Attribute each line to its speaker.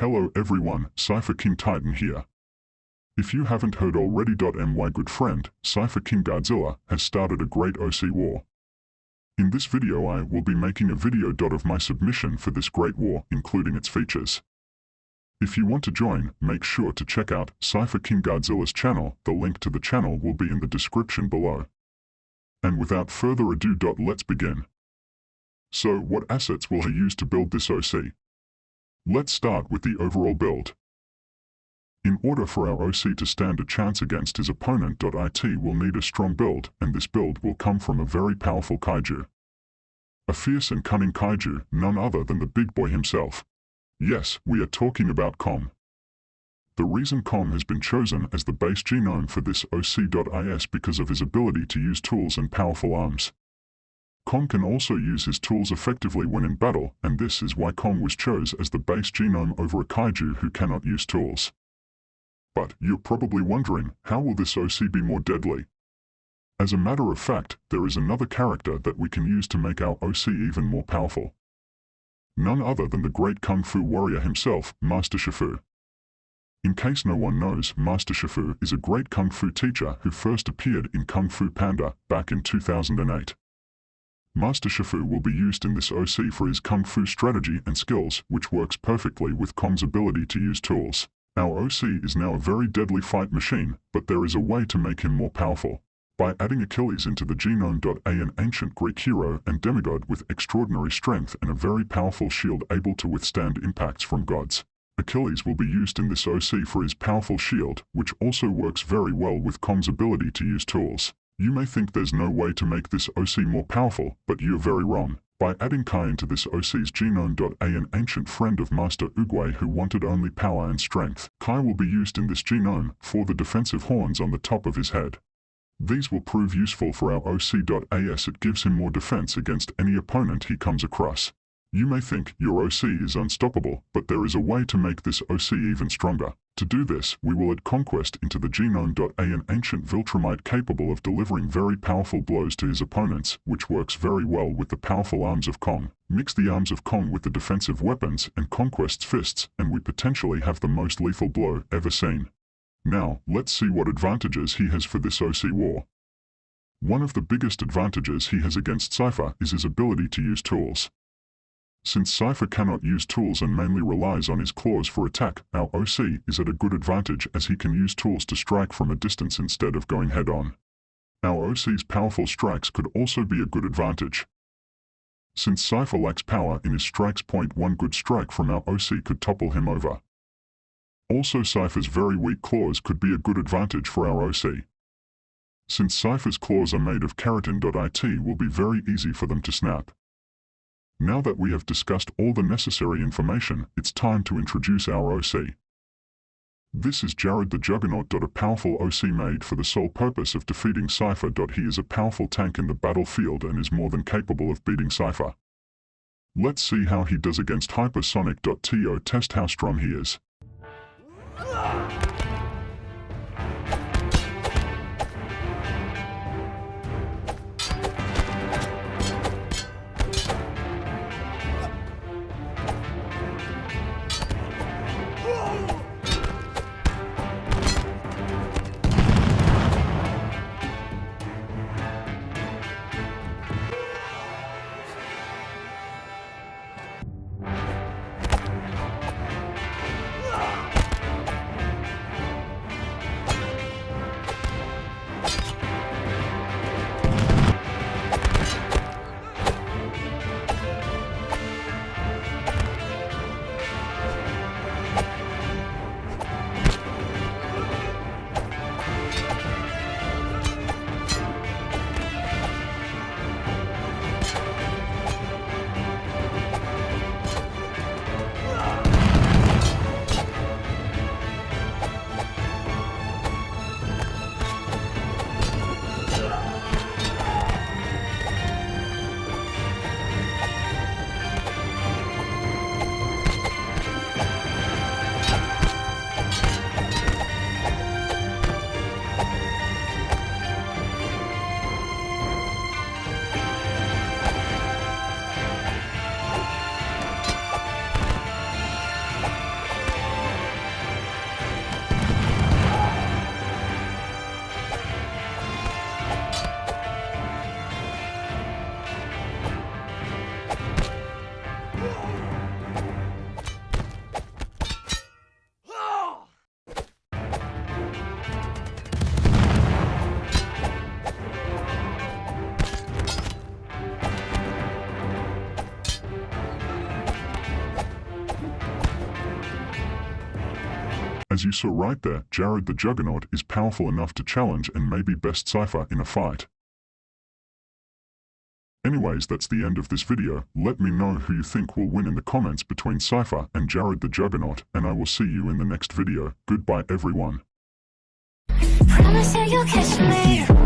Speaker 1: Hello everyone, Cypher King Titan here. If you haven't heard already, my good friend, Cypher King Godzilla, has started a great OC war. In this video I will be making a video of my submission for this great war, including its features. If you want to join, make sure to check out Cypher King Godzilla's channel. The link to the channel will be in the description below. And without further ado, let's begin. So what assets will I use to build this OC? Let's start with the overall build. In order for our OC to stand a chance against his opponent, it will need a strong build, and this build will come from a very powerful kaiju. A fierce and cunning kaiju, none other than the big boy himself. Yes, we are talking about Kong. The reason Kong has been chosen as the base genome for this OC is because of his ability to use tools and powerful arms. Kong can also use his tools effectively when in battle, and this is why Kong was chosen as the base genome over a kaiju who cannot use tools. But you're probably wondering, how will this OC be more deadly? As a matter of fact, there is another character that we can use to make our OC even more powerful. None other than the great Kung Fu warrior himself, Master Shifu. In case no one knows, Master Shifu is a great Kung Fu teacher who first appeared in Kung Fu Panda back in 2008. Master Shifu will be used in this OC for his Kung Fu strategy and skills, which works perfectly with Kong's ability to use tools. Our OC is now a very deadly fight machine, but there is a way to make him more powerful. By adding Achilles into the genome, an ancient Greek hero and demigod with extraordinary strength and a very powerful shield able to withstand impacts from gods. Achilles will be used in this OC for his powerful shield, which also works very well with Kong's ability to use tools. You may think there's no way to make this OC more powerful, but you're very wrong. By adding Kai into this OC's genome, an ancient friend of Master Oogway who wanted only power and strength, Kai will be used in this genome for the defensive horns on the top of his head. These will prove useful for our OC. It gives him more defense against any opponent he comes across. You may think your OC is unstoppable, but there is a way to make this OC even stronger. To do this, we will add Conquest into the genome. An ancient Viltrumite capable of delivering very powerful blows to his opponents, which works very well with the powerful arms of Kong. Mix the arms of Kong with the defensive weapons and Conquest's fists, and we potentially have the most lethal blow ever seen. Now, let's see what advantages he has for this OC war. One of the biggest advantages he has against Cypher is his ability to use tools. Since Cypher cannot use tools and mainly relies on his claws for attack, our OC is at a good advantage as he can use tools to strike from a distance instead of going head-on. Our OC's powerful strikes could also be a good advantage. Since Cypher lacks power in his strikes, one good strike from our OC could topple him over. Also, Cypher's very weak claws could be a good advantage for our OC. Since Cypher's claws are made of keratin, it will be very easy for them to snap. Now that we have discussed all the necessary information, it's time to introduce our OC. This is Jared the Juggernaut. A powerful OC made for the sole purpose of defeating Cypher. He is a powerful tank in the battlefield and is more than capable of beating Cypher. Let's see how he does against Hypersonic. To test how strong he is. As you saw right there, Jared the Juggernaut is powerful enough to challenge and maybe best Cypher in a fight. Anyways, that's the end of this video. Let me know who you think will win in the comments between Cypher and Jared the Juggernaut, and I will see you in the next video. Goodbye everyone.
Speaker 2: Promise that you'll catch me.